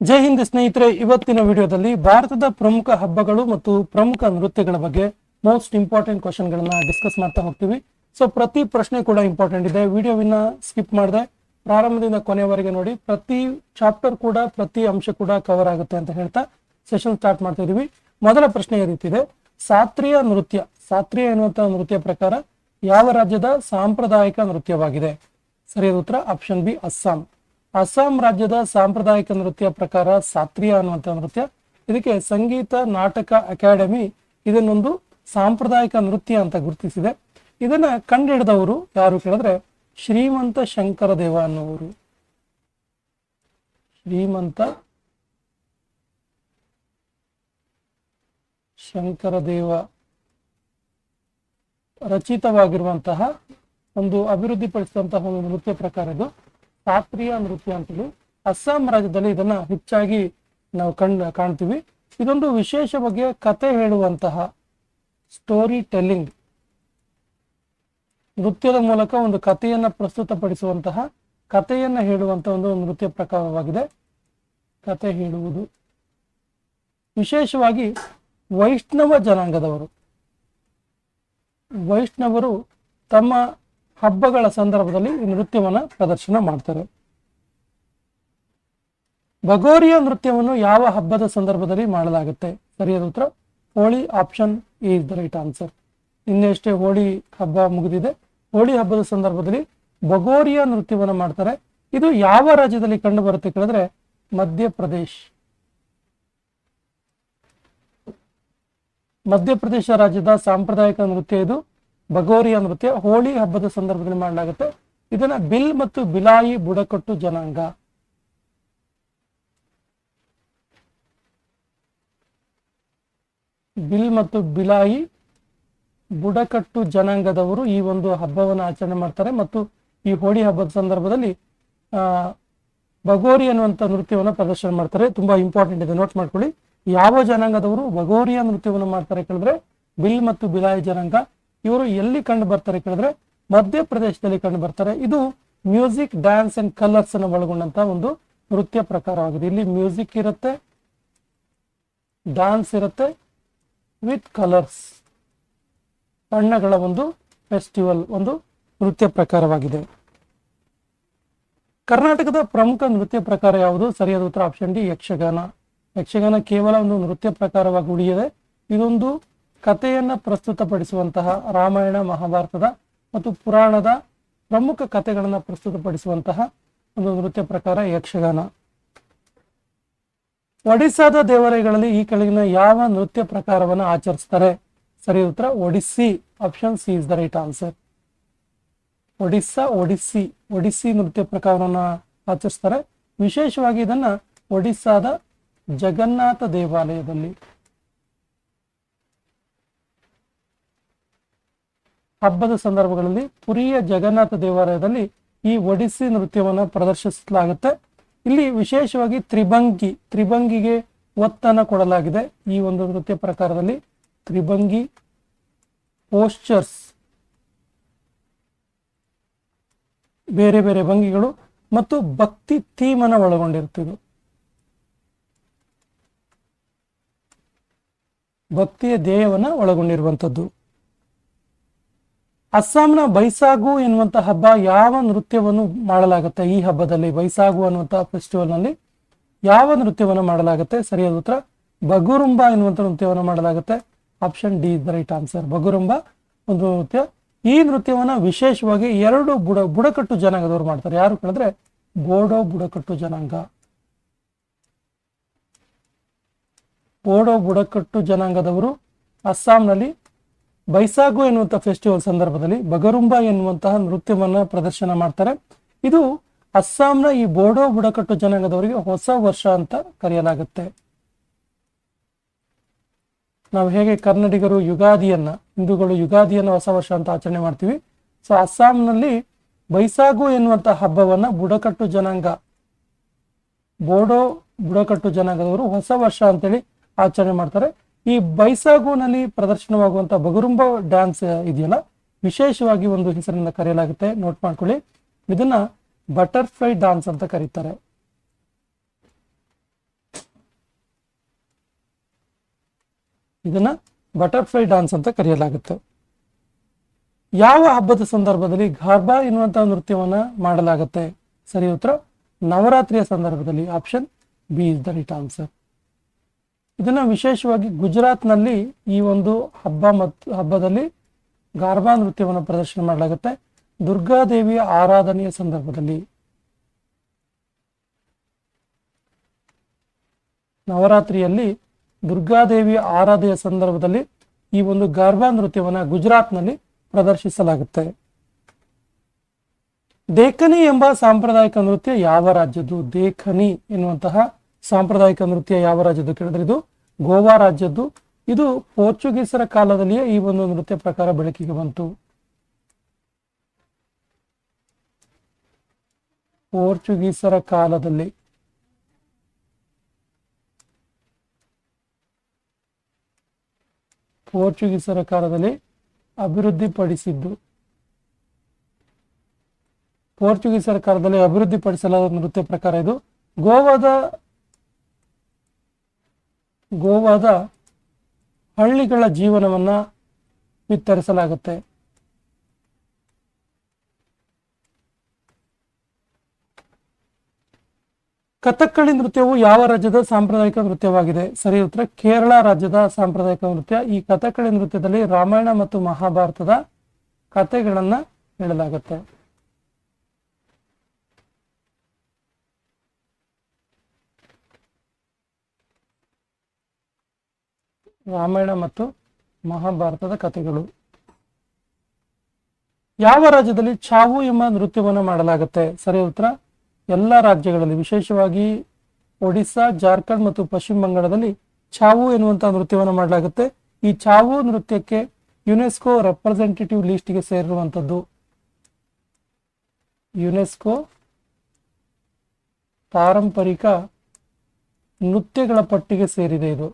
ಜೈ ಹಿಂದ್ ಸ್ನೇಹಿತರೆ, ಇವತ್ತಿನ ವಿಡಿಯೋದಲ್ಲಿ ಭಾರತದ ಪ್ರಮುಖ ಹಬ್ಬಗಳು ಮತ್ತು ಪ್ರಮುಖ ನೃತ್ಯಗಳ ಬಗ್ಗೆ ಮೋಸ್ಟ್ ಇಂಪಾರ್ಟೆಂಟ್ ಕ್ವಶನ್ ಗಳನ್ನ ಡಿಸ್ಕಸ್ ಮಾಡ್ತಾ ಹೋಗ್ತೀವಿ. ಸೊ ಪ್ರತಿ ಪ್ರಶ್ನೆ ಕೂಡ ಇಂಪಾರ್ಟೆಂಟ್ ಇದೆ. ವಿಡಿಯೋವಿನ ಸ್ಕಿಪ್ ಮಾಡದೆ ಪ್ರಾರಂಭದಿಂದ ಕೊನೆಯವರೆಗೆ ನೋಡಿ. ಪ್ರತಿ ಚಾಪ್ಟರ್ ಕೂಡ ಪ್ರತಿ ಅಂಶ ಕೂಡ ಕವರ್ ಆಗುತ್ತೆ ಅಂತ ಹೇಳ್ತಾ ಸೆಷನ್ ಸ್ಟಾರ್ಟ್ ಮಾಡ್ತಾ ಇದೀವಿ. ಮೊದಲ ಪ್ರಶ್ನೆ ಈ ರೀತಿ ಇದೆ: ಸಾತ್ರಿಯ ನೃತ್ಯ, ಸಾತ್ರಿಯ ಎನ್ನುವಂತಹ ನೃತ್ಯ ಪ್ರಕಾರ ಯಾವ ರಾಜ್ಯದ ಸಾಂಪ್ರದಾಯಿಕ ನೃತ್ಯವಾಗಿದೆ? ಸರಿಯಾದ ಉತ್ತರ ಆಪ್ಷನ್ ಬಿ, ಅಸ್ಸಾಂ. ಅಸ್ಸಾಂ ರಾಜ್ಯದ ಸಾಂಪ್ರದಾಯಿಕ ನೃತ್ಯ ಪ್ರಕಾರ ಸಾತ್ರಿಯ ಅನ್ನುವಂಥ ನೃತ್ಯ. ಇದಕ್ಕೆ ಸಂಗೀತ ನಾಟಕ ಅಕಾಡೆಮಿ ಇದನ್ನೊಂದು ಸಾಂಪ್ರದಾಯಿಕ ನೃತ್ಯ ಅಂತ ಗುರುತಿಸಿದೆ. ಇದನ್ನ ಕಂಡುಹಿಡಿದವರು ಯಾರು ಕೇಳಿದ್ರೆ ಶ್ರೀಮಂತ ಶಂಕರದೇವ ಅನ್ನುವರು. ಶ್ರೀಮಂತ ಶಂಕರದೇವ ರಚಿತವಾಗಿರುವಂತಹ ಒಂದು ಅಭಿವೃದ್ಧಿಪಡಿಸಿದಂತಹ ಒಂದು ನೃತ್ಯ ಪ್ರಕಾರ ಇದು ಸಾತ್ರಿಯ ನೃತ್ಯ ಅಂತೇಳಿ. ಅಸ್ಸಾಂ ರಾಜ್ಯದಲ್ಲಿ ಇದನ್ನ ಹೆಚ್ಚಾಗಿ ನಾವು ಕಾಣ್ತೀವಿ. ಇದೊಂದು ವಿಶೇಷ ಬಗೆಯ ಕತೆ ಹೇಳುವಂತಹ ಸ್ಟೋರಿ ಟೆಲ್ಲಿಂಗ್, ನೃತ್ಯದ ಮೂಲಕ ಒಂದು ಕಥೆಯನ್ನ ಪ್ರಸ್ತುತಪಡಿಸುವಂತಹ, ಕಥೆಯನ್ನ ಹೇಳುವಂತಹ ಒಂದು ನೃತ್ಯ ಪ್ರಕಾರವಾಗಿದೆ ಕತೆ ಹೇಳುವುದು. ವಿಶೇಷವಾಗಿ ವೈಷ್ಣವ ಜನಾಂಗದವರು, ವೈಷ್ಣವರು ತಮ್ಮ ಹಬ್ಬಗಳ ಸಂದರ್ಭದಲ್ಲಿ ಈ ನೃತ್ಯವನ್ನ ಪ್ರದರ್ಶನ ಮಾಡ್ತಾರೆ. ಭಗೋರಿಯ ನೃತ್ಯವನ್ನು ಯಾವ ಹಬ್ಬದ ಸಂದರ್ಭದಲ್ಲಿ ಮಾಡಲಾಗುತ್ತೆ? ಸರಿಯಾದ ಉತ್ತರ Holi. Option A is the right answer. ಇನ್ನೆಷ್ಟೇ ಹೋಳಿ ಹಬ್ಬ ಮುಗಿದಿದೆ. ಹೋಳಿ ಹಬ್ಬದ ಸಂದರ್ಭದಲ್ಲಿ ಭಗೋರಿಯ ನೃತ್ಯವನ್ನು ಮಾಡ್ತಾರೆ. ಇದು ಯಾವ ರಾಜ್ಯದಲ್ಲಿ ಕಂಡು ಬರುತ್ತೆ ಕೇಳಿದ್ರೆ ಮಧ್ಯಪ್ರದೇಶ್. ಮಧ್ಯಪ್ರದೇಶ ರಾಜ್ಯದ ಸಾಂಪ್ರದಾಯಿಕ ನೃತ್ಯ ಇದು ಭಗೋರಿಯ ನೃತ್ಯ. ಹೋಳಿ ಹಬ್ಬದ ಸಂದರ್ಭದಲ್ಲಿ ಮಾಡಲಾಗುತ್ತೆ. ಇದನ್ನ ಬಿಲ್ ಮತ್ತು ಬಿಲಾಯಿ ಬುಡಕಟ್ಟು ಜನಾಂಗ, ಬಿಲ್ ಮತ್ತು ಬಿಲಾಯಿ ಬುಡಕಟ್ಟು ಜನಾಂಗದವರು ಈ ಒಂದು ಹಬ್ಬವನ್ನು ಆಚರಣೆ ಮಾಡ್ತಾರೆ. ಮತ್ತು ಈ ಹೋಳಿ ಹಬ್ಬದ ಸಂದರ್ಭದಲ್ಲಿ ಭಗೋರಿ ಅನ್ನುವಂಥ ನೃತ್ಯವನ್ನು ಪ್ರದರ್ಶನ ಮಾಡ್ತಾರೆ. ತುಂಬಾ ಇಂಪಾರ್ಟೆಂಟ್ ಇದೆ, ನೋಟ್ ಮಾಡ್ಕೊಳ್ಳಿ. ಯಾವ ಜನಾಂಗದವರು ಭಗೋರಿಯ ನೃತ್ಯವನ್ನು ಮಾಡ್ತಾರೆ ಕೇಳಿದ್ರೆ ಬಿಲ್ ಮತ್ತು ಬಿಲಾಯಿ ಜನಾಂಗ. ಇವರು ಎಲ್ಲಿ ಕಂಡು ಬರ್ತಾರೆ ಕೇಳಿದ್ರೆ ಮಧ್ಯಪ್ರದೇಶದಲ್ಲಿ ಕಂಡು ಬರ್ತಾರೆ. ಇದು ಮ್ಯೂಸಿಕ್, ಡ್ಯಾನ್ಸ್ ಅಂಡ್ ಕಲರ್ಸ್ ಅನ್ನು ಒಳಗೊಂಡಂತ ಒಂದು ನೃತ್ಯ ಪ್ರಕಾರವಾಗಿದೆ. ಇಲ್ಲಿ ಮ್ಯೂಸಿಕ್ ಇರುತ್ತೆ, ಡ್ಯಾನ್ಸ್ ಇರುತ್ತೆ ವಿತ್ ಕಲರ್ಸ್, ಬಣ್ಣಗಳ ಒಂದು ಫೆಸ್ಟಿವಲ್, ಒಂದು ನೃತ್ಯ ಪ್ರಕಾರವಾಗಿದೆ. ಕರ್ನಾಟಕದ ಪ್ರಮುಖ ನೃತ್ಯ ಪ್ರಕಾರ ಯಾವುದು? ಸರಿಯಾದ ಉತ್ತರ ಆಪ್ಷನ್ ಡಿ, ಯಕ್ಷಗಾನ. ಯಕ್ಷಗಾನ ಕೇವಲ ಒಂದು ನೃತ್ಯ ಪ್ರಕಾರವಾಗಿ ಉಳಿಯದೆ ಇದೊಂದು ಕಥೆಯನ್ನ ಪ್ರಸ್ತುತಪಡಿಸುವಂತಹ, ರಾಮಾಯಣ ಮಹಾಭಾರತದ ಮತ್ತು ಪುರಾಣದ ಪ್ರಮುಖ ಕಥೆಗಳನ್ನ ಪ್ರಸ್ತುತಪಡಿಸುವಂತಹ ಒಂದು ನೃತ್ಯ ಪ್ರಕಾರ ಯಕ್ಷಗಾನ. ಒಡಿಸ್ಸಾದ ದೇವಾಲಯಗಳಲ್ಲಿ ಈ ಕೆಳಗಿನ ಯಾವ ನೃತ್ಯ ಪ್ರಕಾರವನ್ನು ಆಚರಿಸ್ತಾರೆ? ಸರಿಯಾದ ಉತ್ತರ Odissi. Option C is the right answer. Odisha, Odissi, Odissi ನೃತ್ಯ ಪ್ರಕಾರವನ್ನು ಆಚರಿಸ್ತಾರೆ. ವಿಶೇಷವಾಗಿ ಇದನ್ನ ಒಡಿಸ್ಸಾದ ಜಗನ್ನಾಥ ದೇವಾಲಯದಲ್ಲಿ, ಹಬ್ಬದ ಸಂದರ್ಭಗಳಲ್ಲಿ ಪುರಿಯ ಜಗನ್ನಾಥ ದೇವಾಲಯದಲ್ಲಿ ಈ ಒಡಿಸ್ಸಿ ನೃತ್ಯವನ್ನು ಪ್ರದರ್ಶಿಸಲಾಗುತ್ತೆ. ಇಲ್ಲಿ ವಿಶೇಷವಾಗಿ ತ್ರಿಭಂಗಿಗೆ ಒತ್ತನ್ನು ಕೊಡಲಾಗಿದೆ. ಈ ಒಂದು ನೃತ್ಯ ಪ್ರಕಾರದಲ್ಲಿ ತ್ರಿಭಂಗಿ ಪೋಸ್ಚರ್ಸ್, ಬೇರೆ ಬೇರೆ ಭಂಗಿಗಳು ಮತ್ತು ಭಕ್ತಿ ಥೀಮನ್ನು ಒಳಗೊಂಡಿರುತ್ತದೆ. ಭಕ್ತಿಯ ಧ್ಯೇಯವನ್ನ ಒಳಗೊಂಡಿರುವಂಥದ್ದು. ಅಸ್ಸಾಂನ ಬೈಸಾಗು ಎನ್ನುವಂತಹ ಹಬ್ಬ ಯಾವ ನೃತ್ಯವನ್ನು ಮಾಡಲಾಗುತ್ತೆ? ಈ ಹಬ್ಬದಲ್ಲಿ ಬೈಸಾಗು ಅನ್ನುವಂತಹ ಫೆಸ್ಟಿವಲ್ ನಲ್ಲಿ ಯಾವ ನೃತ್ಯವನ್ನು ಮಾಡಲಾಗುತ್ತೆ? ಸರಿಯಾದ ಉತ್ತರ ಬಗುರುಂಬ ಎನ್ನುವಂಥ ನೃತ್ಯವನ್ನು ಮಾಡಲಾಗುತ್ತೆ. Option D is the right answer. Bagurumba ಒಂದು ನೃತ್ಯ. ಈ ನೃತ್ಯವನ್ನ ವಿಶೇಷವಾಗಿ ಎರಡು ಬುಡಕಟ್ಟು ಜನಾಂಗದವರು ಮಾಡ್ತಾರೆ. ಯಾರು ಕೇಳಿದ್ರೆ ಬೋಡೋ ಬುಡಕಟ್ಟು ಜನಾಂಗ. ಬೋಡೋ ಬುಡಕಟ್ಟು ಜನಾಂಗದವರು ಅಸ್ಸಾಂನಲ್ಲಿ ಬೈಸಾಗು ಎನ್ನುವಂಥ ಫೆಸ್ಟಿವಲ್ ಸಂದರ್ಭದಲ್ಲಿ ಬಗರುಂಬ ಎನ್ನುವಂತಹ ನೃತ್ಯವನ್ನ ಪ್ರದರ್ಶನ ಮಾಡ್ತಾರೆ. ಇದು ಅಸ್ಸಾಂನ ಈ ಬೋಡೋ ಬುಡಕಟ್ಟು ಜನಾಂಗದವರಿಗೆ ಹೊಸ ವರ್ಷ ಅಂತ ಕರೆಯಲಾಗುತ್ತೆ. ನಾವು ಹೇಗೆ ಕನ್ನಡಿಗರು ಯುಗಾದಿಯನ್ನ, ಹಿಂದೂಗಳು ಯುಗಾದಿಯನ್ನ ಹೊಸ ವರ್ಷ ಅಂತ ಆಚರಣೆ ಮಾಡ್ತೀವಿ. ಸೊ ಅಸ್ಸಾಂನಲ್ಲಿ ಬೈಸಾಗು ಎನ್ನುವಂಥ ಹಬ್ಬವನ್ನ ಬುಡಕಟ್ಟು ಜನಾಂಗ, ಬೋಡೋ ಬುಡಕಟ್ಟು ಜನಾಂಗದವರು ಹೊಸ ವರ್ಷ ಅಂತೇಳಿ ಆಚರಣೆ ಮಾಡ್ತಾರೆ. ಈ ಬೈಸಾಗುನಲ್ಲಿ ಪ್ರದರ್ಶನವಾಗುವಂತಹ ಬಗುರುಂಬ ಡ್ಯಾನ್ಸ್ ಇದೆಯಲ್ಲ, ವಿಶೇಷವಾಗಿ ಒಂದು ಹೆಸರಿನಿಂದ ಕರೆಯಲಾಗುತ್ತೆ. ನೋಟ್ ಮಾಡ್ಕೊಳ್ಳಿ, ಇದನ್ನ ಬಟರ್ಫ್ಲೈ ಡ್ಯಾನ್ಸ್ ಅಂತ ಕರೀತಾರೆ. ಇದನ್ನ ಬಟರ್ಫ್ಲೈ ಡಾನ್ಸ್ ಅಂತ ಕರೆಯಲಾಗುತ್ತೆ. ಯಾವ ಹಬ್ಬದ ಸಂದರ್ಭದಲ್ಲಿ ಗಾರ್ಬಾ ಎನ್ನುವಂತಹ ನೃತ್ಯವನ್ನ ಮಾಡಲಾಗುತ್ತೆ? ಸರಿ ಉತ್ತರ ನವರಾತ್ರಿಯ ಸಂದರ್ಭದಲ್ಲಿ. Option B is the right answer. ಇದನ್ನ ವಿಶೇಷವಾಗಿ ಗುಜರಾತ್ನಲ್ಲಿ ಈ ಒಂದು ಹಬ್ಬದಲ್ಲಿ ಗಾರ್ಬಾ ನೃತ್ಯವನ್ನು ಪ್ರದರ್ಶನ ಮಾಡಲಾಗುತ್ತೆ. ದುರ್ಗಾದೇವಿಯ ಆರಾಧನೆಯ ಸಂದರ್ಭದಲ್ಲಿ, ನವರಾತ್ರಿಯಲ್ಲಿ ದುರ್ಗಾದೇವಿಯ ಆರಾಧನೆಯ ಸಂದರ್ಭದಲ್ಲಿ ಈ ಒಂದು ಗಾರ್ಬಾ ನೃತ್ಯವನ್ನು ಗುಜರಾತ್ನಲ್ಲಿ ಪ್ರದರ್ಶಿಸಲಾಗುತ್ತೆ. ದೇಖನಿ ಎಂಬ ಸಾಂಪ್ರದಾಯಿಕ ನೃತ್ಯ ಯಾವ ರಾಜ್ಯದ್ದು? ದೇಖನಿ ಎನ್ನುವಂತಹ ಸಾಂಪ್ರದಾಯಿಕ ನೃತ್ಯ ಯಾವ ರಾಜ್ಯದ್ದು ಕೇಳಿದ್ರೆ ಇದು ಗೋವಾ ರಾಜ್ಯದ್ದು. ಇದು ಪೋರ್ಚುಗೀಸರ ಕಾಲದಲ್ಲಿಯೇ ಈ ಒಂದು ನೃತ್ಯ ಪ್ರಕಾರ ಬೆಳಕಿಗೆ ಬಂತು. ಪೋರ್ಚುಗೀಸರ ಕಾಲದಲ್ಲಿ ಅಭಿವೃದ್ಧಿಪಡಿಸಲಾದ ನೃತ್ಯ ಪ್ರಕಾರ ಇದು. ಗೋವಾದ ಹಳ್ಳಿಗಳ ಜೀವನವನ್ನ ಬಿತ್ತರಿಸಲಾಗುತ್ತೆ. ಕಥಕ್ಕಳಿ ನೃತ್ಯವು ಯಾವ ರಾಜ್ಯದ ಸಾಂಪ್ರದಾಯಿಕ ನೃತ್ಯವಾಗಿದೆ? ಸರಿ ಉತ್ತರ ಕೇರಳ ರಾಜ್ಯದ ಸಾಂಪ್ರದಾಯಿಕ ನೃತ್ಯ. ಈ ಕಥಕ್ಕಳಿ ನೃತ್ಯದಲ್ಲಿ ರಾಮಾಯಣ ಮತ್ತು ಮಹಾಭಾರತದ ಕಥೆಗಳನ್ನ ಹೇಳಲಾಗುತ್ತೆ. ರಾಮಾಯಣ ಮತ್ತು ಮಹಾಭಾರತದ ಕಥೆಗಳು. ಯಾವ ರಾಜ್ಯದಲ್ಲಿ ಚಾವು ಎಂಬ ನೃತ್ಯವನ್ನು ಮಾಡಲಾಗುತ್ತೆ? ಸರಿ ಉತ್ತರ ಎಲ್ಲ ರಾಜ್ಯಗಳಲ್ಲಿ, ವಿಶೇಷವಾಗಿ ಒಡಿಸ್ಸಾ, ಜಾರ್ಖಂಡ್ ಮತ್ತು ಪಶ್ಚಿಮ ಬಂಗಾಳದಲ್ಲಿ ಚಾವು ಎನ್ನುವಂತಹ ನೃತ್ಯವನ್ನು ಮಾಡಲಾಗುತ್ತೆ. ಈ ಚಾವು ನೃತ್ಯಕ್ಕೆ ಯುನೆಸ್ಕೋ ರೆಪ್ರೆಸೆಂಟೇಟಿವ್ ಲಿಸ್ಟ್ಗೆ ಸೇರಿರುವಂಥದ್ದು. ಯುನೆಸ್ಕೋ ಪಾರಂಪರಿಕ ನೃತ್ಯಗಳ ಪಟ್ಟಿಗೆ ಸೇರಿದೆ. ಇದು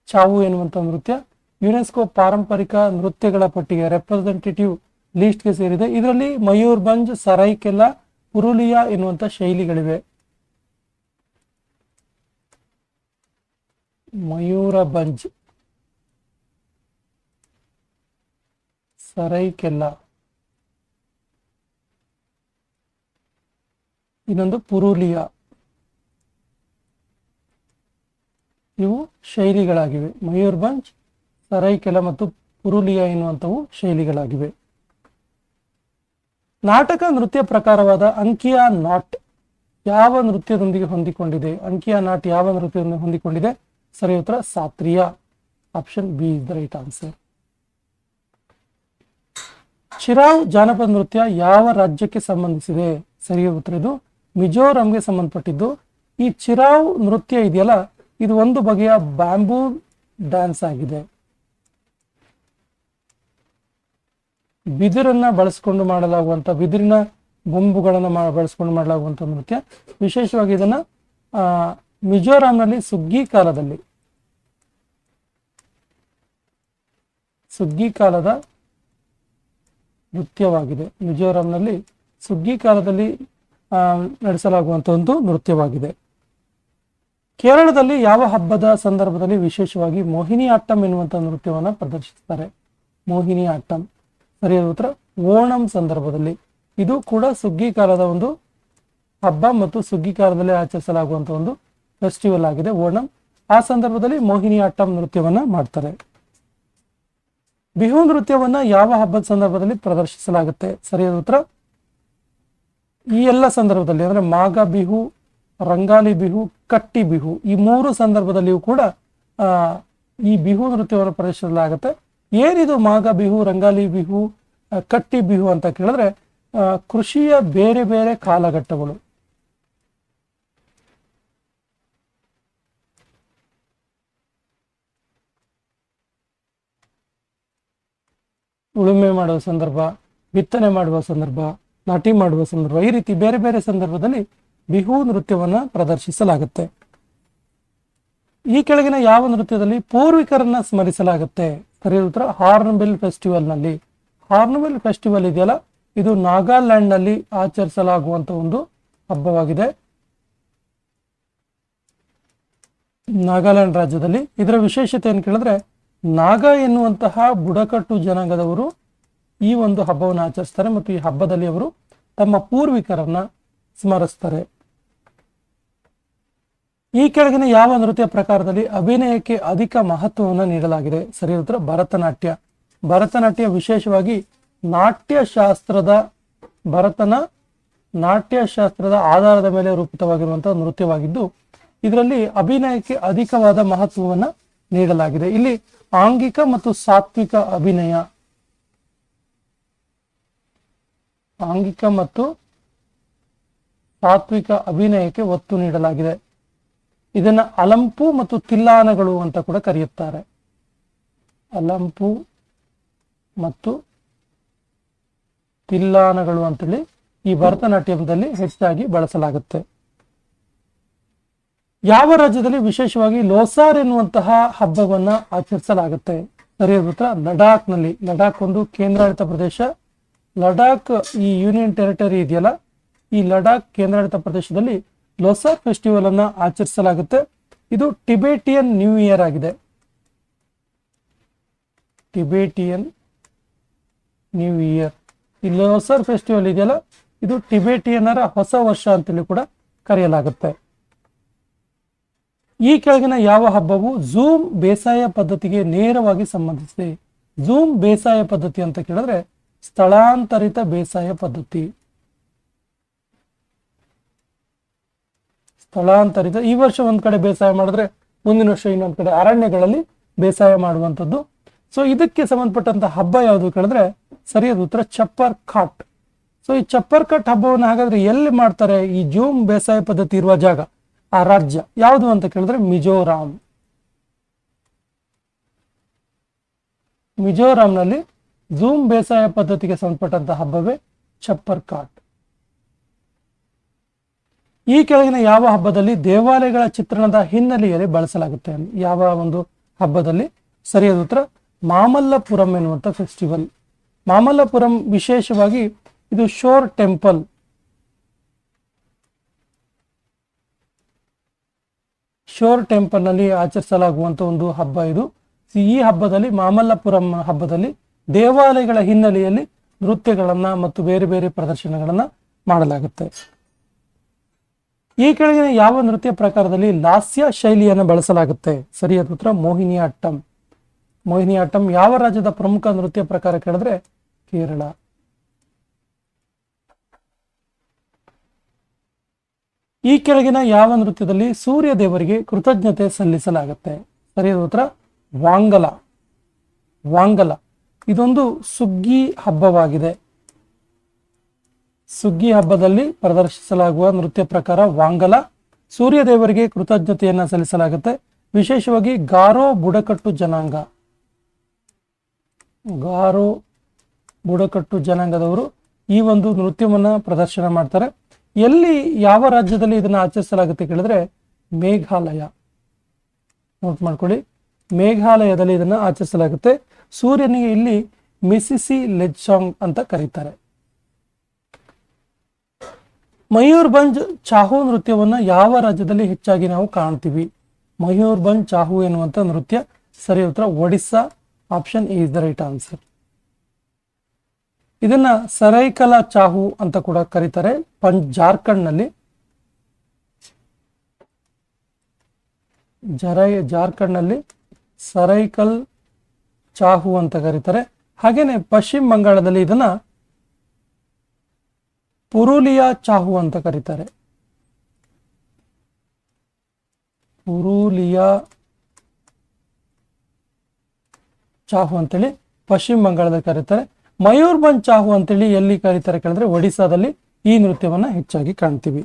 ಚಾವು ಎನ್ನುವಂತಹ ನೃತ್ಯ ಯುನೆಸ್ಕೋ ಪಾರಂಪರಿಕ ನೃತ್ಯಗಳ ಪಟ್ಟಿಗೆ ರೆಪ್ರೆಸೆಂಟೇಟಿವ್ ಲಿಸ್ಟ್ಗೆ ಸೇರಿದೆ. ಇದರಲ್ಲಿ ಮಯೂರ್ಭಂಜ್, ಸರೈಕೆಲಾ, ಪುರುಲಿಯಾ ಎನ್ನುವಂತ ಶೈಲಿಗಳಿವೆ. ಮಯೂರಭಂಜ್, ಸರೈಕೆಲಾ, ಇನ್ನೊಂದು ಪುರುಲಿಯಾ, ಇವು ಶೈಲಿಗಳಾಗಿವೆ. ಮಯೂರ್ಭಂಜ್, ಸರೈಕೆಲಾ ಮತ್ತು ಪುರುಲಿಯಾ ಎನ್ನುವಂಥವು ಶೈಲಿಗಳಾಗಿವೆ. ನಾಟಕ ನೃತ್ಯ ಪ್ರಕಾರವಾದ ಅಂಕಿಯಾ ನಾಟ್ ಯಾವ ನೃತ್ಯದೊಂದಿಗೆ ಹೊಂದಿಕೊಂಡಿದೆ? ಅಂಕಿಯಾ ನಾಟ್ ಯಾವ ನೃತ್ಯದೊಂದಿಗೆ ಹೊಂದಿಕೊಂಡಿದೆ? ಸರಿ ಉತ್ತರ Sattriya. Option B is the right answer. Cheraw ಜಾನಪದ ನೃತ್ಯ ಯಾವ ರಾಜ್ಯಕ್ಕೆ ಸಂಬಂಧಿಸಿದೆ? ಸರಿ ಉತ್ತರ ಇದು ಮಿಜೋರಾಂಗೆ ಸಂಬಂಧಪಟ್ಟಿದ್ದು. ಈ ಚಿರಾವ್ ನೃತ್ಯ ಇದೆಯಲ್ಲ, ಇದು ಒಂದು ಬಗೆಯ ಬ್ಯಾಂಬೂ ಡ್ಯಾನ್ಸ್ ಆಗಿದೆ. ಬಿದಿರನ್ನ ಬಳಸಿಕೊಂಡು ಮಾಡಲಾಗುವಂತ, ಬಿದಿರಿನ ಬೊಂಬುಗಳನ್ನು ಬಳಸಿಕೊಂಡು ಮಾಡಲಾಗುವಂತ ನೃತ್ಯ. ವಿಶೇಷವಾಗಿ ಇದನ್ನ ಮಿಜೋರಾಂನಲ್ಲಿ ಸುಗ್ಗಿ ಕಾಲದ ನೃತ್ಯವಾಗಿದೆ. ಮಿಜೋರಾಂನಲ್ಲಿ ಸುಗ್ಗಿ ಕಾಲದಲ್ಲಿ ನಡೆಸಲಾಗುವಂತ ಒಂದು ನೃತ್ಯವಾಗಿದೆ. ಕೇರಳದಲ್ಲಿ ಯಾವ ಹಬ್ಬದ ಸಂದರ್ಭದಲ್ಲಿ ವಿಶೇಷವಾಗಿ ಮೋಹಿನಿ ಆಟ್ಟಂ ಎನ್ನುವಂತಹ ನೃತ್ಯವನ್ನು ಪ್ರದರ್ಶಿಸುತ್ತಾರೆ? ಮೋಹಿನಿ ಆಟ್ಟಂ. ಸರಿಯಾದ ಉತ್ತರ ಓಣಂ ಸಂದರ್ಭದಲ್ಲಿ. ಇದು ಕೂಡ ಸುಗ್ಗಿ ಕಾಲದ ಒಂದು ಹಬ್ಬ ಮತ್ತು ಸುಗ್ಗಿ ಕಾಲದಲ್ಲಿ ಆಚರಿಸಲಾಗುವಂತ ಒಂದು ಫೆಸ್ಟಿವಲ್ ಆಗಿದೆ ಓಣಂ. ಆ ಸಂದರ್ಭದಲ್ಲಿ ಮೋಹಿನಿ ಆಟ್ಟಂ ನೃತ್ಯವನ್ನ ಮಾಡ್ತಾರೆ. ಬಿಹು ನೃತ್ಯವನ್ನ ಯಾವ ಹಬ್ಬದ ಸಂದರ್ಭದಲ್ಲಿ ಪ್ರದರ್ಶಿಸಲಾಗುತ್ತೆ? ಸರಿಯಾದ ಉತ್ತರ ಈ ಎಲ್ಲ ಸಂದರ್ಭದಲ್ಲಿ, ಅಂದ್ರೆ ಮಾಘ ಬಿಹು, ರಂಗಾಲಿ ಬಿಹು, ಕಟ್ಟಿ ಬಿಹು, ಈ ಮೂರು ಸಂದರ್ಭದಲ್ಲಿಯೂ ಕೂಡ ಈ ಬಿಹು ನೃತ್ಯವನ್ನು ಪ್ರದರ್ಶಿಸಲಾಗುತ್ತೆ. ಏನಿದು ಮಾಘ ಬಿಹು, ರಂಗಾಲಿ ಬಿಹು, ಕಟ್ಟಿ ಬಿಹು ಅಂತ ಕೇಳಿದ್ರೆ ಕೃಷಿಯ ಬೇರೆ ಬೇರೆ ಕಾಲಘಟ್ಟಗಳು. ಉಳುಮೆ ಮಾಡುವ ಸಂದರ್ಭ, ಬಿತ್ತನೆ ಮಾಡುವ ಸಂದರ್ಭ, ನಾಟಿ ಮಾಡುವ ಸಂದರ್ಭ, ಈ ರೀತಿ ಬೇರೆ ಬೇರೆ ಸಂದರ್ಭದಲ್ಲಿ ಬಿಹು ನೃತ್ಯವನ್ನ ಪ್ರದರ್ಶಿಸಲಾಗುತ್ತೆ. ಈ ಕೆಳಗಿನ ಯಾವ ನೃತ್ಯದಲ್ಲಿ ಪೂರ್ವಿಕರನ್ನ ಸ್ಮರಿಸಲಾಗುತ್ತೆ? ಸರಿಯಾದ ಉತ್ತರ ಹಾರ್ನ್ಬಿಲ್ ಫೆಸ್ಟಿವಲ್ ನಲ್ಲಿ. ಹಾರ್ನ್ಬಿಲ್ ಫೆಸ್ಟಿವಲ್ ಇದೆಯಲ್ಲ, ಇದು ನಾಗಾಲ್ಯಾಂಡ್ ನಲ್ಲಿ ಆಚರಿಸಲಾಗುವಂತ ಒಂದು ಹಬ್ಬವಾಗಿದೆ. ನಾಗಾಲ್ಯಾಂಡ್ ರಾಜ್ಯದಲ್ಲಿ. ಇದರ ವಿಶೇಷತೆ ಏನು ಕೇಳಿದ್ರೆ, ನಾಗ ಎನ್ನುವಂತಹ ಬುಡಕಟ್ಟು ಜನಾಂಗದವರು ಈ ಒಂದು ಹಬ್ಬವನ್ನು ಆಚರಿಸ್ತಾರೆ ಮತ್ತು ಈ ಹಬ್ಬದಲ್ಲಿ ಅವರು ತಮ್ಮ ಪೂರ್ವಿಕರನ್ನ ಸ್ಮರಿಸ್ತಾರೆ. ಈ ಕೆಳಗಿನ ಯಾವ ನೃತ್ಯ ಪ್ರಕಾರದಲ್ಲಿ ಅಭಿನಯಕ್ಕೆ ಅಧಿಕ ಮಹತ್ವವನ್ನು ನೀಡಲಾಗಿದೆ? ಸರಿ ಉತ್ತರ ಭರತನಾಟ್ಯ. ಭರತನಾಟ್ಯ ವಿಶೇಷವಾಗಿ ನಾಟ್ಯಶಾಸ್ತ್ರದ ಆಧಾರದ ಮೇಲೆ ರೂಪಿತವಾಗಿರುವಂತಹ ನೃತ್ಯವಾಗಿದ್ದು, ಇದರಲ್ಲಿ ಅಭಿನಯಕ್ಕೆ ಅಧಿಕವಾದ ಮಹತ್ವವನ್ನು ನೀಡಲಾಗಿದೆ. ಇಲ್ಲಿ ಆಂಗಿಕ ಮತ್ತು ಸಾತ್ವಿಕ ಅಭಿನಯಕ್ಕೆ ಒತ್ತು ನೀಡಲಾಗಿದೆ. ಇದನ್ನ ಅಲಂಪು ಮತ್ತು ತಿಲ್ಲಾನಗಳು ಅಂತ ಕೂಡ ಕರೆಯುತ್ತಾರೆ. ಅಲಂಪು ಮತ್ತು ತಿಲ್ಲಾನಗಳು ಅಂತೇಳಿ ಈ ಭರತನಾಟ್ಯದಲ್ಲಿ ಹೆಚ್ಚಾಗಿ ಬಳಸಲಾಗುತ್ತೆ. ಯಾವ ರಾಜ್ಯದಲ್ಲಿ ವಿಶೇಷವಾಗಿ ಲೋಸಾರ್ ಎನ್ನುವಂತಹ ಹಬ್ಬವನ್ನ ಆಚರಿಸಲಾಗುತ್ತೆ? ಸರಿಯಾದ ಉತ್ತರ ಲಡಾಖ್ನಲ್ಲಿ. ಲಡಾಖ್ ಒಂದು ಕೇಂದ್ರಾಡಳಿತ ಪ್ರದೇಶ. ಲಡಾಖ್ ಈ ಯೂನಿಯನ್ ಟೆರಿಟರಿ ಇದೆಯಲ್ಲ, ಈ ಲಡಾಖ್ ಕೇಂದ್ರಾಡಳಿತ ಪ್ರದೇಶದಲ್ಲಿ ಲೋಸಾರ್ ಫೆಸ್ಟಿವಲ್ ಅನ್ನ ಆಚರಿಸಲಾಗುತ್ತೆ. ಇದು ಟಿಬೇಟಿಯನ್ ನ್ಯೂ ಇಯರ್ ಆಗಿದೆ. Tibetan new year. ಈ ಲೋಸಾರ್ ಫೆಸ್ಟಿವಲ್ ಇದೆಯಲ್ಲ, ಇದು ಟಿಬೇಟಿಯನ್ನರ ಹೊಸ ವರ್ಷ ಅಂತೇಳಿ ಕೂಡ ಕರೆಯಲಾಗುತ್ತೆ. ಈ ಕೆಳಗಿನ ಯಾವ ಹಬ್ಬವು ಝೂಮ್ ಬೇಸಾಯ ಪದ್ಧತಿಗೆ ನೇರವಾಗಿ ಸಂಬಂಧಿಸಿದೆ? ಝೂಮ್ ಬೇಸಾಯ ಪದ್ಧತಿ ಅಂತ ಕೇಳಿದ್ರೆ ಸ್ಥಳಾಂತರಿತ ಬೇಸಾಯ ಪದ್ಧತಿ. ಸ್ಥಳಾಂತರಿತ, ಈ ವರ್ಷ ಒಂದ್ ಕಡೆ ಬೇಸಾಯ ಮಾಡಿದ್ರೆ ಮುಂದಿನ ವರ್ಷ ಇನ್ನೊಂದ್ ಕಡೆ ಅರಣ್ಯಗಳಲ್ಲಿ ಬೇಸಾಯ ಮಾಡುವಂಥದ್ದು. ಸೊ ಇದಕ್ಕೆ ಸಂಬಂಧಪಟ್ಟಂತ ಹಬ್ಬ ಯಾವುದು ಕೇಳಿದ್ರೆ ಸರಿಯಾದ ಉತ್ತರ ಚಪ್ಪರ್ ಕಾಟ್. ಸೊ ಈ ಚಪ್ಪರ್ ಕಾಟ್ ಹಬ್ಬವನ್ನು ಹಾಗಾದ್ರೆ ಎಲ್ಲಿ ಮಾಡ್ತಾರೆ? ಈ ಝೂಮ್ ಬೇಸಾಯ ಪದ್ಧತಿ ಇರುವ ಜಾಗ, ಆ ರಾಜ್ಯ ಯಾವುದು ಅಂತ ಕೇಳಿದ್ರೆ ಮಿಜೋರಾಂ. ಮಿಜೋರಾಂನಲ್ಲಿ ಝೂಮ್ ಬೇಸಾಯ ಪದ್ಧತಿಗೆ ಸಂಬಂಧಪಟ್ಟಂತಹ ಹಬ್ಬವೇ ಚಪ್ಪರ್ ಕಾಟ್. ಈ ಕೆಳಗಿನ ಯಾವ ಹಬ್ಬದಲ್ಲಿ ದೇವಾಲಯಗಳ ಚಿತ್ರಣದ ಹಿನ್ನೆಲೆಯಲ್ಲಿ ಬಳಸಲಾಗುತ್ತೆ? ಯಾವ ಒಂದು ಹಬ್ಬದಲ್ಲಿ? ಸರಿಯಾದ ಉತ್ತರ ಮಾಮಲ್ಲಪುರಂ ಎನ್ನುವಂಥ ಫೆಸ್ಟಿವಲ್. ಮಾಮಲ್ಲಪುರಂ ವಿಶೇಷವಾಗಿ ಇದು ಶೋರ್ ಟೆಂಪಲ್. ಶೋರ್ ಟೆಂಪಲ್ ನಲ್ಲಿ ಆಚರಿಸಲಾಗುವಂತ ಒಂದು ಹಬ್ಬ ಇದು. ಈ ಹಬ್ಬದಲ್ಲಿ, ಮಾಮಲ್ಲಪುರಂ ಹಬ್ಬದಲ್ಲಿ ದೇವಾಲಯಗಳ ಹಿನ್ನೆಲೆಯಲ್ಲಿ ನೃತ್ಯಗಳನ್ನ ಮತ್ತು ಬೇರೆ ಬೇರೆ ಪ್ರದರ್ಶನಗಳನ್ನ ಮಾಡಲಾಗುತ್ತೆ. ಈ ಕೆಳಗಿನ ಯಾವ ನೃತ್ಯ ಪ್ರಕಾರದಲ್ಲಿ ಲಾಸ್ಯ ಶೈಲಿಯನ್ನು ಬಳಸಲಾಗುತ್ತೆ? ಸರಿಯಾದ ಉತ್ತರ ಮೋಹಿನಿಯಾಟ್ಟಂ. ಮೋಹಿನಿಯಾಟ್ಟಂ ಯಾವ ರಾಜ್ಯದ ಪ್ರಮುಖ ನೃತ್ಯ ಪ್ರಕಾರ ಕೇಳಿದ್ರೆ ಕೇರಳ. ಈ ಕೆಳಗಿನ ಯಾವ ನೃತ್ಯದಲ್ಲಿ ಸೂರ್ಯ ದೇವರಿಗೆ ಕೃತಜ್ಞತೆ ಸಲ್ಲಿಸಲಾಗುತ್ತೆ? ಸರಿಯಾದ ಉತ್ತರ ವಾಂಗಲ. ವಾಂಗಲ ಇದೊಂದು ಸುಗ್ಗಿ ಹಬ್ಬವಾಗಿದೆ. ಸುಗ್ಗಿ ಹಬ್ಬದಲ್ಲಿ ಪ್ರದರ್ಶಿಸಲಾಗುವ ನೃತ್ಯ ಪ್ರಕಾರ ವಾಂಗಲ. ಸೂರ್ಯ ದೇವರಿಗೆ ಕೃತಜ್ಞತೆಯನ್ನ ಸಲ್ಲಿಸಲಾಗುತ್ತೆ. ವಿಶೇಷವಾಗಿ ಗಾರೋ ಬುಡಕಟ್ಟು ಜನಾಂಗ, ಗಾರೋ ಬುಡಕಟ್ಟು ಜನಾಂಗದವರು ಈ ಒಂದು ನೃತ್ಯವನ್ನ ಪ್ರದರ್ಶನ ಮಾಡ್ತಾರೆ. ಎಲ್ಲಿ, ಯಾವ ರಾಜ್ಯದಲ್ಲಿ ಇದನ್ನು ಆಚರಿಸಲಾಗುತ್ತೆ ಕೇಳಿದ್ರೆ ಮೇಘಾಲಯ. ನೋಟ್ ಮಾಡ್ಕೊಳ್ಳಿ, ಮೇಘಾಲಯದಲ್ಲಿ ಇದನ್ನು ಆಚರಿಸಲಾಗುತ್ತೆ. ಸೂರ್ಯನಿಗೆ ಇಲ್ಲಿ ಮಿಸಿಸಿ ಲೆಜ್ಸಾಂಗ್ ಅಂತ ಕರೀತಾರೆ. ಮಯೂರ್ಭಂಜ್ ಚಾಹು ನೃತ್ಯವನ್ನ ಯಾವ ರಾಜ್ಯದಲ್ಲಿ ಹೆಚ್ಚಾಗಿ ನಾವು ಕಾಣ್ತೀವಿ? ಮಯೂರ್ಭಂಜ್ ಚಾಹು ಎನ್ನುವಂತ ನೃತ್ಯ ಸರಿ ಉತ್ತರ Odisha. Option A is the right answer. ಇದನ್ನ ಸರೈಕಲಾ ಚಾಹು ಅಂತ ಕೂಡ ಕರೀತಾರೆ. ಜಾರ್ಖಂಡ್ನಲ್ಲಿ ಸರೈಕಲ್ ಚಾಹು ಅಂತ ಕರೀತಾರೆ. ಹಾಗೇನೆ ಪಶ್ಚಿಮ ಬಂಗಾಳದಲ್ಲಿ ಇದನ್ನ ಪುರುಲಿಯಾ ಚಾಹು ಅಂತ ಕರೀತಾರೆ. ಪುರುಲಿಯಾ ಚಾಹು ಅಂತೇಳಿ ಪಶ್ಚಿಮ ಬಂಗಾಳದಲ್ಲಿ ಕರೀತಾರೆ. ಮಯೂರ್ಭಂಜ್ ಚಾಹು ಅಂತೇಳಿ ಎಲ್ಲಿ ಕರೀತಾರೆ ಕೇಳಿದ್ರೆ ಒಡಿಸ್ಸಾದಲ್ಲಿ ಈ ನೃತ್ಯವನ್ನ ಹೆಚ್ಚಾಗಿ ಕಾಣ್ತೀವಿ.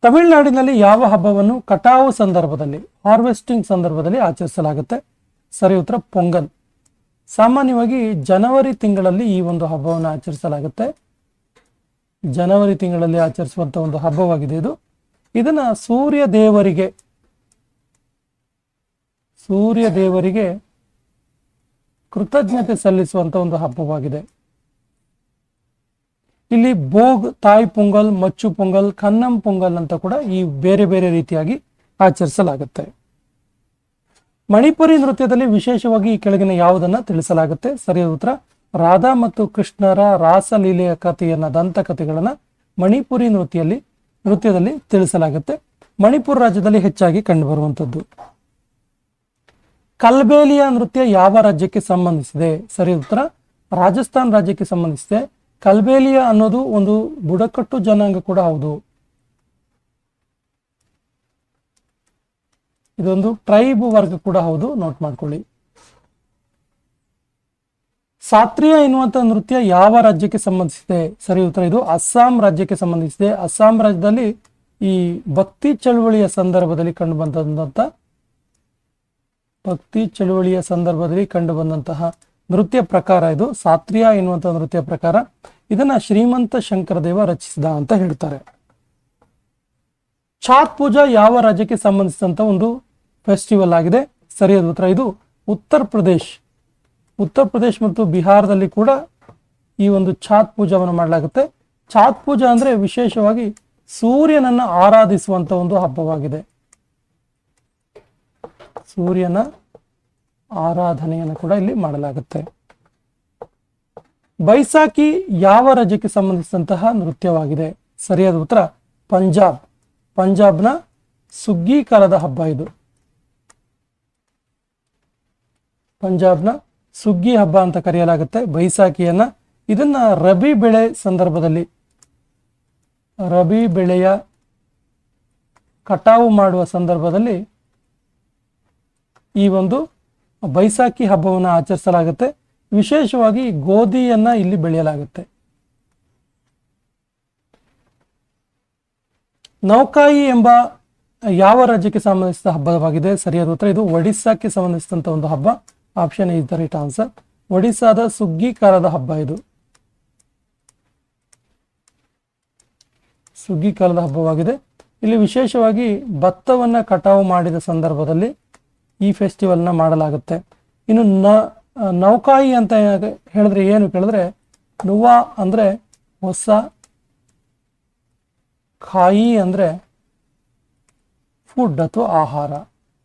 ತಮಿಳುನಾಡಿನಲ್ಲಿ ಯಾವ ಹಬ್ಬವನ್ನು ಕಟಾವು ಸಂದರ್ಭದಲ್ಲಿ, ಹಾರ್ವೆಸ್ಟಿಂಗ್ ಸಂದರ್ಭದಲ್ಲಿ ಆಚರಿಸಲಾಗುತ್ತೆ? ಸರಿ ಉತ್ತರ ಪೊಂಗಲ್. ಸಾಮಾನ್ಯವಾಗಿ ಜನವರಿ ತಿಂಗಳಲ್ಲಿ ಈ ಒಂದು ಹಬ್ಬವನ್ನು ಆಚರಿಸಲಾಗುತ್ತೆ. ಜನವರಿ ತಿಂಗಳಲ್ಲಿ ಆಚರಿಸುವಂತ ಒಂದು ಹಬ್ಬವಾಗಿದೆ ಇದು. ಇದನ್ನ ಸೂರ್ಯ ದೇವರಿಗೆ ಕೃತಜ್ಞತೆ ಸಲ್ಲಿಸುವಂತ ಒಂದು ಹಬ್ಬವಾಗಿದೆ. ಇಲ್ಲಿ ಬೋಗ್, ತಾಯ್ ಪೊಂಗಲ್, ಮಚ್ಚು ಪೊಂಗಲ್, ಕನ್ನಂ ಪೊಂಗಲ್ ಅಂತ ಕೂಡ ಈ ಬೇರೆ ಬೇರೆ ರೀತಿಯಾಗಿ ಆಚರಿಸಲಾಗುತ್ತೆ. ಮಣಿಪುರಿ ನೃತ್ಯದಲ್ಲಿ ವಿಶೇಷವಾಗಿ ಈ ಕೆಳಗಿನ ಯಾವುದನ್ನ ತಿಳಿಸಲಾಗುತ್ತೆ? ಸರಿಯಾದ ಉತ್ತರ ರಾಧಾ ಮತ್ತು ಕೃಷ್ಣರ ರಾಸಲೀಲೆಯ ಕಥೆಯನ್ನ, ದಂತಕಥೆಗಳನ್ನ ಮಣಿಪುರಿ ನೃತ್ಯದಲ್ಲಿ ತಿಳಿಸಲಾಗುತ್ತೆ. ಮಣಿಪುರ ರಾಜ್ಯದಲ್ಲಿ ಹೆಚ್ಚಾಗಿ ಕಂಡುಬರುವಂಥದ್ದು. ಕಲ್ಬೇಲಿಯಾ ನೃತ್ಯ ಯಾವ ರಾಜ್ಯಕ್ಕೆ ಸಂಬಂಧಿಸಿದೆ? ಸರಿಯಾದ ಉತ್ತರ ರಾಜಸ್ಥಾನ್ ರಾಜ್ಯಕ್ಕೆ ಸಂಬಂಧಿಸಿದೆ. ಕಲ್ಬೇಲಿಯಾ ಅನ್ನೋದು ಒಂದು ಬುಡಕಟ್ಟು ಜನಾಂಗ ಕೂಡ ಹೌದು. ಇದೊಂದು ಟ್ರೈಬ್ ವರ್ಗ ಕೂಡ ಹೌದು, ನೋಟ್ ಮಾಡ್ಕೊಳ್ಳಿ. ಸಾತ್ರಿಯಾ ಎನ್ನುವಂತ ನೃತ್ಯ ಯಾವ ರಾಜ್ಯಕ್ಕೆ ಸಂಬಂಧಿಸಿದೆ? ಸರಿ ಉತ್ತರ ಇದು ಅಸ್ಸಾಂ ರಾಜ್ಯಕ್ಕೆ ಸಂಬಂಧಿಸಿದೆ. ಅಸ್ಸಾಂ ರಾಜ್ಯದಲ್ಲಿ ಈ ಭಕ್ತಿ ಚಳುವಳಿಯ ಸಂದರ್ಭದಲ್ಲಿ ಕಂಡುಬಂದಂತಹ ನೃತ್ಯ ಪ್ರಕಾರ ಇದು ಸಾತ್ರಿಯಾ ಎನ್ನುವಂತ ನೃತ್ಯ ಪ್ರಕಾರ. ಇದನ್ನ ಶ್ರೀಮಂತ ಶಂಕರದೇವ ರಚಿಸಿದ ಅಂತ ಹೇಳ್ತಾರೆ. ಛಾತ್ ಪೂಜಾ ಯಾವ ರಾಜ್ಯಕ್ಕೆ ಸಂಬಂಧಿಸಿದಂತ ಒಂದು ಫೆಸ್ಟಿವಲ್ ಆಗಿದೆ? ಸರಿಯಾದ ಉತ್ತರ ಇದು ಉತ್ತರ ಪ್ರದೇಶ್ ಮತ್ತು ಬಿಹಾರದಲ್ಲಿ ಕೂಡ ಈ ಒಂದು ಛಾತ್ ಪೂಜಾವನ್ನು ಮಾಡಲಾಗುತ್ತೆ. ಛಾತ್ ಪೂಜಾ ಅಂದ್ರೆ ವಿಶೇಷವಾಗಿ ಸೂರ್ಯನನ್ನ ಆರಾಧಿಸುವಂತ ಒಂದು ಹಬ್ಬವಾಗಿದೆ. ಸೂರ್ಯನ ಆರಾಧನೆಯನ್ನು ಕೂಡ ಇಲ್ಲಿ ಮಾಡಲಾಗುತ್ತೆ. ಬೈಸಾಖಿ ಯಾವ ರಾಜ್ಯಕ್ಕೆ ಸಂಬಂಧಿಸಿದಂತಹ ನೃತ್ಯವಾಗಿದೆ? ಸರಿಯಾದ ಉತ್ತರ ಪಂಜಾಬ್ನ ಸುಗ್ಗಿ ಕಾಲದ ಹಬ್ಬ ಇದು. ಪಂಜಾಬ್ನ ಸುಗ್ಗಿ ಹಬ್ಬ ಅಂತ ಕರೆಯಲಾಗುತ್ತೆ ಬೈಸಾಖಿಯನ್ನ. ಇದನ್ನ ರಬಿ ಬೆಳೆಯ ಕಟಾವು ಮಾಡುವ ಸಂದರ್ಭದಲ್ಲಿ ಈ ಒಂದು ಬೈಸಾಖಿ ಹಬ್ಬವನ್ನು ಆಚರಿಸಲಾಗುತ್ತೆ. ವಿಶೇಷವಾಗಿ ಗೋಧಿಯನ್ನ ಇಲ್ಲಿ ಬೆಳೆಯಲಾಗುತ್ತೆ. ನೌಕಾಯಿ ಎಂಬ ಯಾವ ರಾಜ್ಯಕ್ಕೆ ಸಂಬಂಧಿಸಿದ ಹಬ್ಬವಾಗಿದೆ? ಸರಿಯಾದ ಉತ್ತರ ಇದು ಒಡಿಸ್ಸಾಕ್ಕೆ ಸಂಬಂಧಿಸಿದಂತ ಒಂದು ಹಬ್ಬ. Option is the right answer. ಒಡಿಸ್ಸಾದ ಸುಗ್ಗಿ ಕಾಲದ ಹಬ್ಬ ಇದು. ಸುಗ್ಗಿ ಕಾಲದ ಹಬ್ಬವಾಗಿದೆ. ಇಲ್ಲಿ ವಿಶೇಷವಾಗಿ ಭತ್ತವನ್ನ ಕಟಾವು ಮಾಡಿದ ಸಂದರ್ಭದಲ್ಲಿ ಈ ಫೆಸ್ಟಿವಲ್ನ ಮಾಡಲಾಗುತ್ತೆ. ಇನ್ನು ನೌಕಾಯಿ ಅಂತ ಹೇಳಿದ್ರೆ ಏನು ಕೇಳಿದ್ರೆ, ನುವಾ ಅಂದ್ರೆ ಹೊಸ, ಕಾಯಿ ಅಂದ್ರೆ ಫುಡ್ ಅಥವಾ ಆಹಾರ.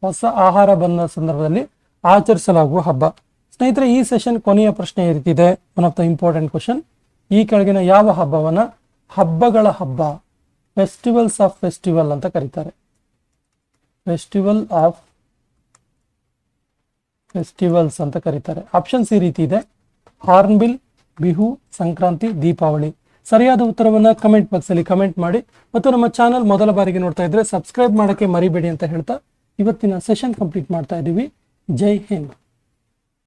ಹೊಸ ಆಹಾರ ಬಂದ ಸಂದರ್ಭದಲ್ಲಿ ಆಚರಿಸಲಾಗುವ ಹಬ್ಬ. ಸ್ನೇಹಿತರೆ, ಈ ಸೆಷನ್ ಕೊನೆಯ ಪ್ರಶ್ನೆ ಈ ರೀತಿ ಇದೆ. One of the important question. ಈ ಕೆಳಗಿನ ಯಾವ ಹಬ್ಬವನ್ನ ಹಬ್ಬಗಳ ಹಬ್ಬ, ಫೆಸ್ಟಿವಲ್ಸ್ ಆಫ್ ಫೆಸ್ಟಿವಲ್ ಅಂತ ಕರೀತಾರೆ? ಫೆಸ್ಟಿವಲ್ ಆಫ್ ಫೆಸ್ಟಿವಲ್ಸ್ ಅಂತ ಕರೀತಾರೆ. ಆಪ್ಷನ್ಸ್ ಈ ರೀತಿ ಇದೆ: ಹಾರ್ನ್ಬಿಲ್, ಬಿಹು, ಸಂಕ್ರಾಂತಿ, ದೀಪಾವಳಿ. ಸರಿಯಾದ ಉತ್ತರವನ್ನ ಕಮೆಂಟ್ ಬಾಕ್ಸ್ ಅಲ್ಲಿ ಕಮೆಂಟ್ ಮಾಡಿ. ಮತ್ತು ನಮ್ಮ ಚಾನಲ್ ಮೊದಲ ಬಾರಿಗೆ ನೋಡ್ತಾ ಇದ್ರೆ ಸಬ್ಸ್ಕ್ರೈಬ್ ಮಾಡಕ್ಕೆ ಮರಿಬೇಡಿ ಅಂತ ಹೇಳ್ತಾ ಇವತ್ತಿನ ಸೆಷನ್ ಕಂಪ್ಲೀಟ್ ಮಾಡ್ತಾ ಇದ್ದೀವಿ. ಜೈ ಹಿಂದ್.